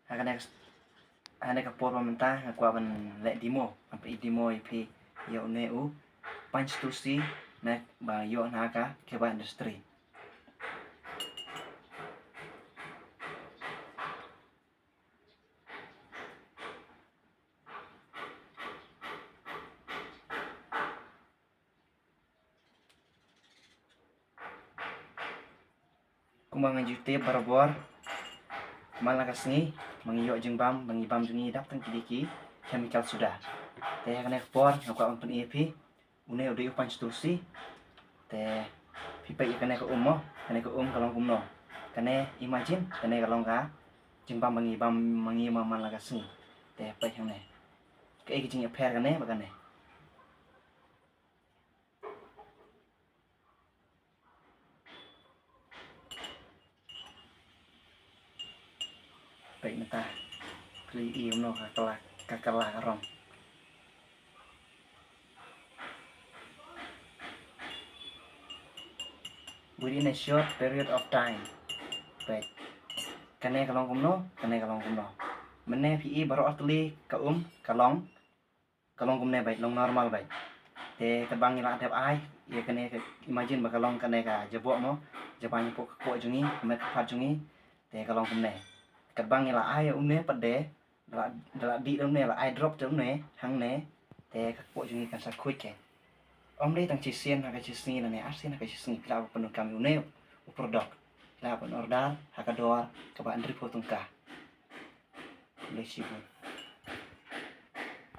Hane ka por mentah kwa ban le demo ampe demo ipi yo ne u punch to see na ba yo na ka ke ba industry kumbangan jute barabor malakasni mangiyo jengbam mangibam jungi dak tang kidiki chemical sudah te kane por ngakwa on ipi une udah punch to see te pipa kane ka kane ka kalong kumno kane imagine kane kalong ka jengbam mangibam malakasni te pa hane ke jing pair kane bagane baik neta kli no kakala karong within a short period of time baik kane kalong kumno mene pi baru atli ka kalong kumne baik long normal baik te kabang ila tep ai ye kane imagine ba kalong kane ka jebok mo jabang po ko jungi me ka jungi te kalong kumne kabang ila ai une pade la di ne la ai drop ne hang ne te ka po jungi kan sa quick ke om dei tang chisien ha ka chisni na ne asin ha ka chisni kla penu kami une produk la pen ordal ha ka doar ka ba andri potong ka lesibu